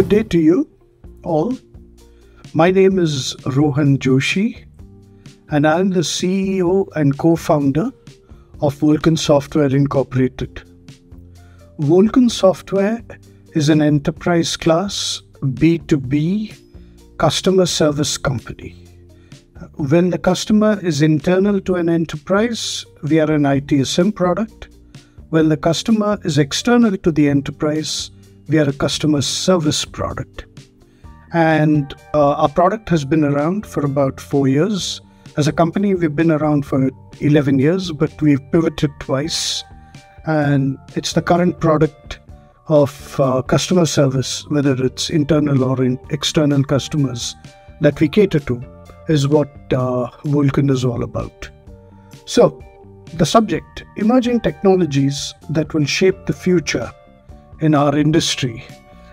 Good day to you all. My name is Rohan Joshi, and I'm the CEO and co-founder of Vulcan Software Incorporated. Vulcan Software is an enterprise class B2B customer service company. When the customer is internal to an enterprise, we are an ITSM product. When the customer is external to the enterprise, we are a customer service product. And our product has been around for about 4 years. As a company, we've been around for 11 years, but we've pivoted twice. And it's the current product of customer service, whether it's internal or external customers that we cater to, is what Vulcan is all about. So, the subject, emerging technologies that will shape the future in our industry.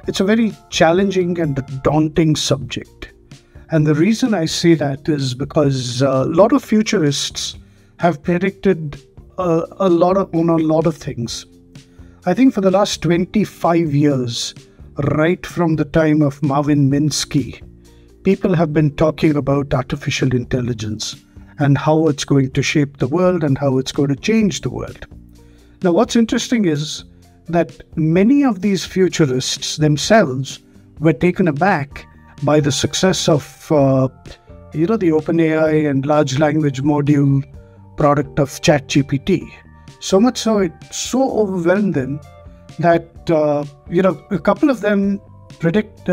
It's a very challenging and daunting subject. And the reason I say that is because a lot of futurists have predicted on a lot of things. I think for the last 25 years, right from the time of Marvin Minsky, people have been talking about artificial intelligence and how it's going to shape the world and how it's going to change the world. Now, what's interesting is that many of these futurists themselves were taken aback by the success of, the OpenAI and large language module product of ChatGPT. So much so, it so overwhelmed them that, a couple of them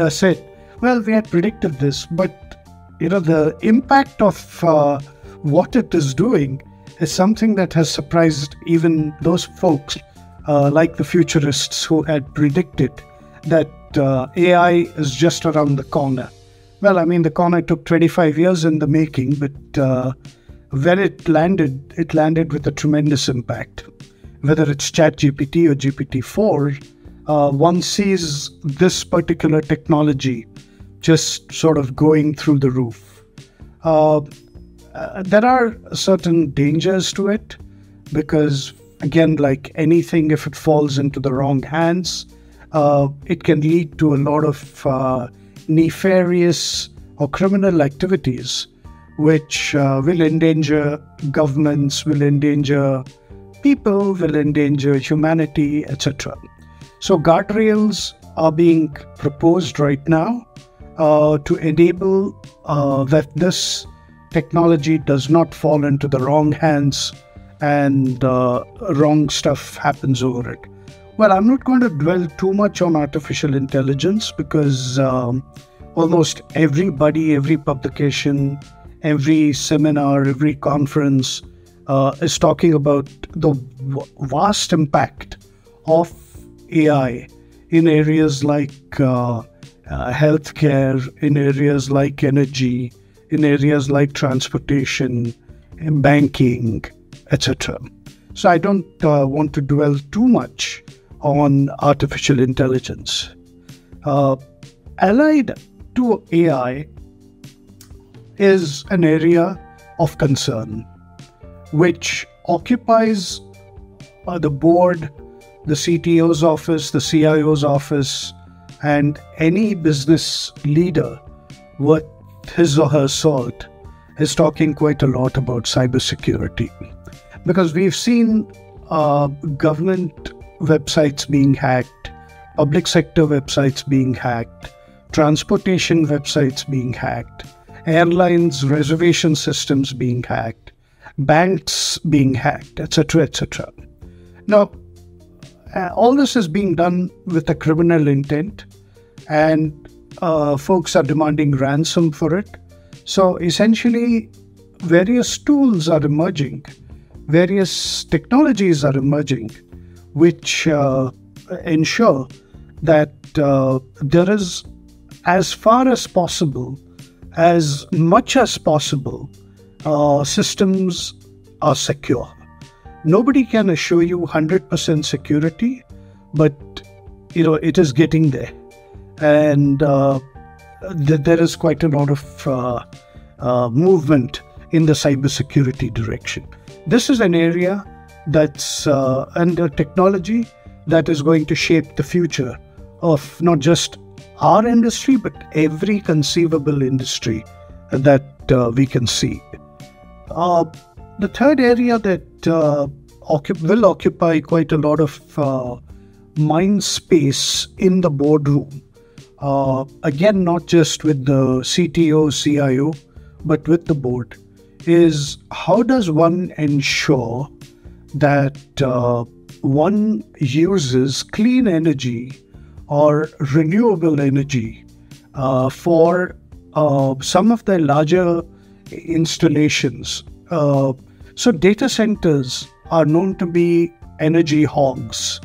said, well, we had predicted this, but, the impact of what it is doing is something that has surprised even those folks like the futurists who had predicted that AI is just around the corner. Well, I mean, the corner took 25 years in the making, but when it landed with a tremendous impact. Whether it's ChatGPT or GPT-4, one sees this particular technology just sort of going through the roof. There are certain dangers to it because, again, like anything, if it falls into the wrong hands, it can lead to a lot of nefarious or criminal activities, which will endanger governments, will endanger people, will endanger humanity, etc. So guardrails are being proposed right now to enable that this technology does not fall into the wrong hands and wrong stuff happens over it. Well, I'm not going to dwell too much on artificial intelligence because almost everybody, every publication, every seminar, every conference is talking about the vast impact of AI in areas like healthcare, in areas like energy, in areas like transportation, banking, etc. So I don't want to dwell too much on artificial intelligence. Allied to AI is an area of concern which occupies the board, the CTO's office, the CIO's office, and any business leader worth his or her salt is talking quite a lot about cybersecurity. Because we've seen government websites being hacked, public sector websites being hacked, transportation websites being hacked, airlines reservation systems being hacked, banks being hacked, etc., etc. Now, all this is being done with a criminal intent, and folks are demanding ransom for it. So essentially, various tools are emerging, various technologies are emerging, which ensure that there is, as far as possible, as much as possible, systems are secure. Nobody can assure you 100% security, but it is getting there. And there is quite a lot of movement in the cybersecurity direction. This is an area that's under technology that is going to shape the future of not just our industry, but every conceivable industry that we can see. The third area that will occupy quite a lot of mind space in the boardroom, again, not just with the CTO, CIO, but with the board, is how does one ensure that one uses clean energy or renewable energy for some of the larger installations. So data centers are known to be energy hogs.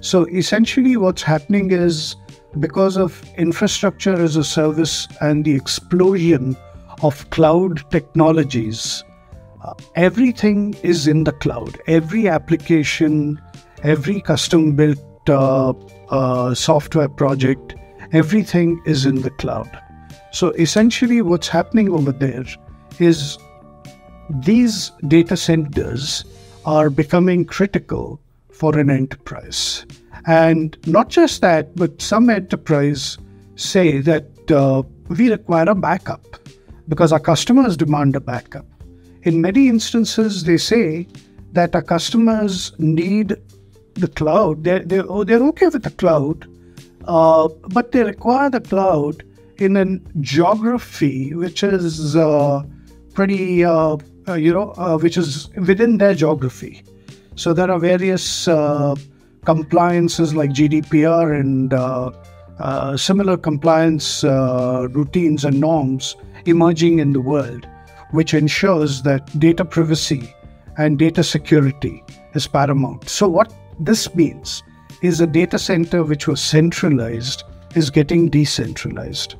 So essentially what's happening is, because of infrastructure as a service and the explosion of cloud technologies, everything is in the cloud. Every application, every custom-built software project, everything is in the cloud. So essentially what's happening over there is these data centers are becoming critical for an enterprise. And not just that, but some enterprise say that we require a backup because our customers demand a backup. In many instances, they say that our customers need the cloud. They're okay with the cloud, but they require the cloud in a geography which is pretty, which is within their geography. So there are various compliances like GDPR and similar compliance routines and norms emerging in the world, which ensures that data privacy and data security is paramount. So what this means is a data center which was centralized is getting decentralized.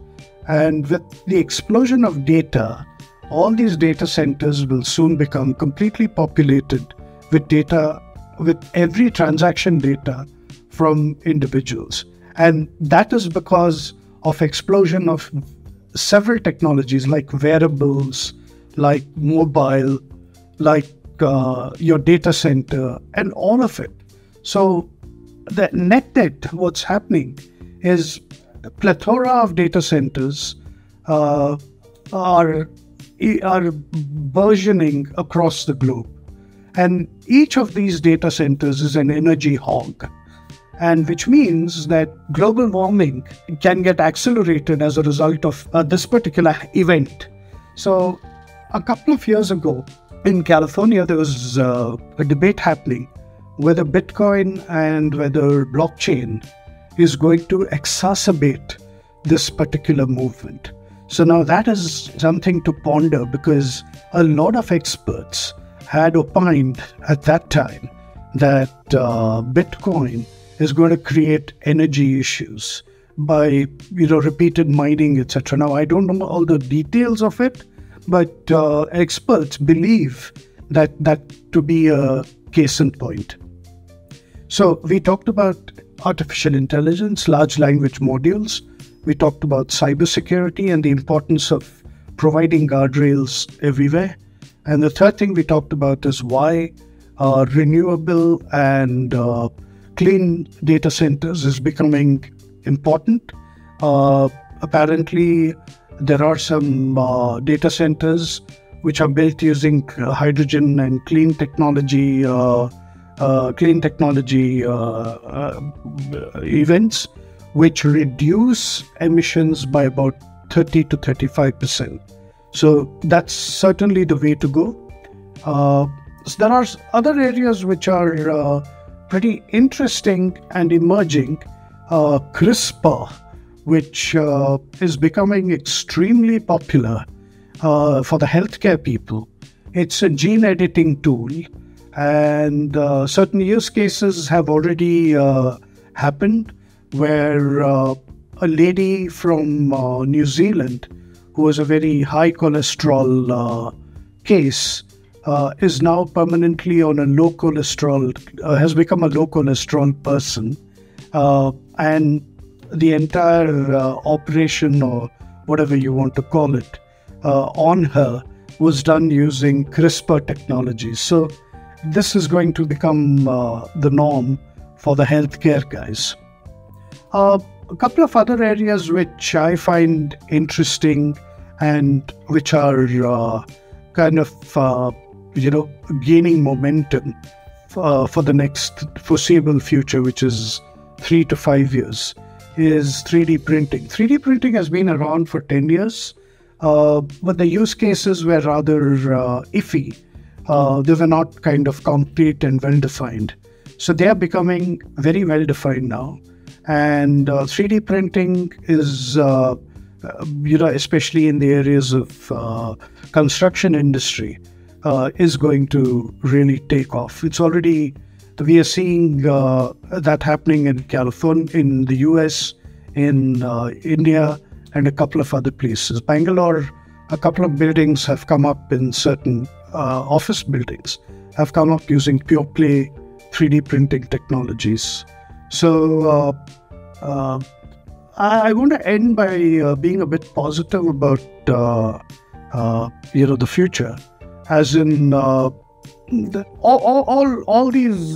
And with the explosion of data, all these data centers will soon become completely populated with data, with every transaction data from individuals. And that is because of explosion of several technologies like wearables, like mobile, like your data center, and all of it. So the net, what's happening is a plethora of data centers are burgeoning across the globe. And each of these data centers is an energy hog, and which means that global warming can get accelerated as a result of this particular event. So a couple of years ago in California, there was a debate happening whether Bitcoin and whether blockchain is going to exacerbate this particular movement. So now that is something to ponder, because a lot of experts had opined at that time that Bitcoin is going to create energy issues by repeated mining, etc. Now I don't know all the details of it, but experts believe that to be a case in point. So we talked about artificial intelligence, large language modules. We talked about cybersecurity and the importance of providing guardrails everywhere. And the third thing we talked about is why renewable and clean data centers is becoming important. Apparently, there are some data centers which are built using hydrogen and clean technology events, which reduce emissions by about 30 to 35%. So that's certainly the way to go. So there are other areas which are pretty interesting and emerging. CRISPR, which is becoming extremely popular for the healthcare people. It's a gene editing tool, and certain use cases have already happened where a lady from New Zealand, who was a very high cholesterol case, is now permanently on a low cholesterol, has become a low cholesterol person. And the entire operation, or whatever you want to call it, on her was done using CRISPR technology. So this is going to become the norm for the healthcare guys. A couple of other areas which I find interesting and which are kind of, gaining momentum for the next foreseeable future, which is 3 to 5 years, is 3D printing. 3D printing has been around for 10 years, but the use cases were rather iffy. They were not kind of concrete and well-defined. So they are becoming very well-defined now. And 3D printing is, especially in the areas of construction industry, is going to really take off. It's already, we are seeing that happening in California, in the US, in India, and a couple of other places. Bangalore, a couple of buildings have come up in certain office buildings, have come up using pure play 3D printing technologies. So I want to end by being a bit positive about the future, as in all these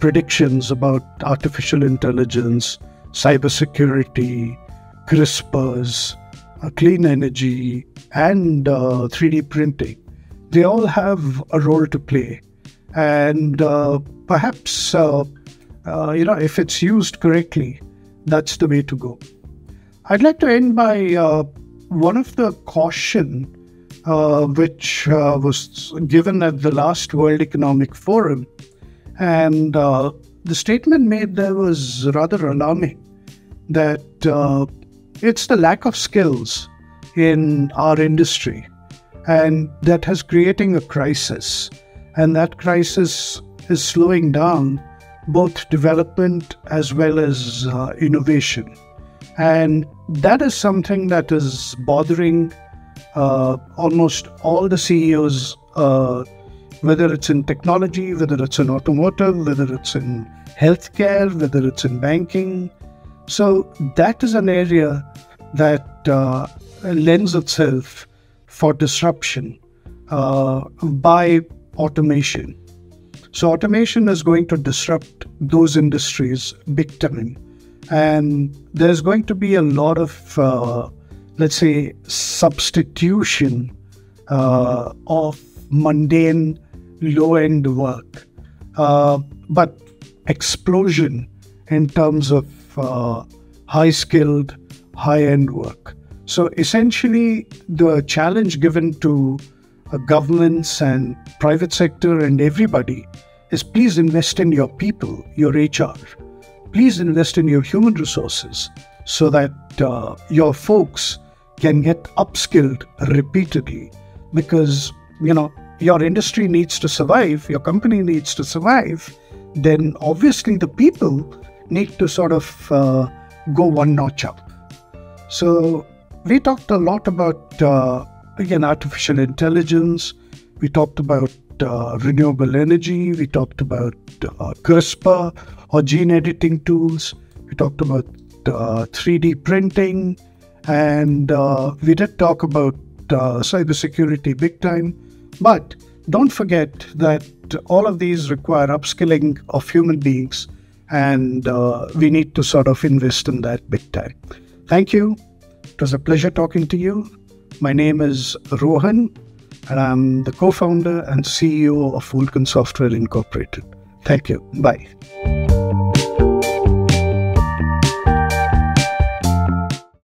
predictions about artificial intelligence, cybersecurity, CRISPRs, clean energy, and 3D printing. They all have a role to play, and perhaps if it's used correctly, that's the way to go. I'd like to end by one of the caution which was given at the last World Economic Forum, and the statement made there was rather alarming, that it's the lack of skills in our industry, and that has creating a crisis, and that crisis is slowing down both development as well as innovation. And that is something that is bothering almost all the CEOs, whether it's in technology, whether it's in automotive, whether it's in healthcare, whether it's in banking. So that is an area that lends itself for disruption by automation. So automation is going to disrupt those industries big time. And there's going to be a lot of, let's say, substitution of mundane, low-end work, but explosion in terms of high-skilled, high-end work. So essentially, the challenge given to governments and private sector and everybody is, please invest in your people, your HR. Please invest in your human resources so that your folks can get upskilled repeatedly, because your industry needs to survive, your company needs to survive. Then obviously the people need to sort of go one notch up. So we talked a lot about artificial intelligence. We talked about renewable energy. We talked about CRISPR or gene editing tools. We talked about 3D printing, and we did talk about cybersecurity big time. But don't forget that all of these require upskilling of human beings, and we need to sort of invest in that big time. Thank you. It was a pleasure talking to you. My name is Rohan, and I'm the co-founder and CEO of Vulcan Software Incorporated. Thank you. Bye.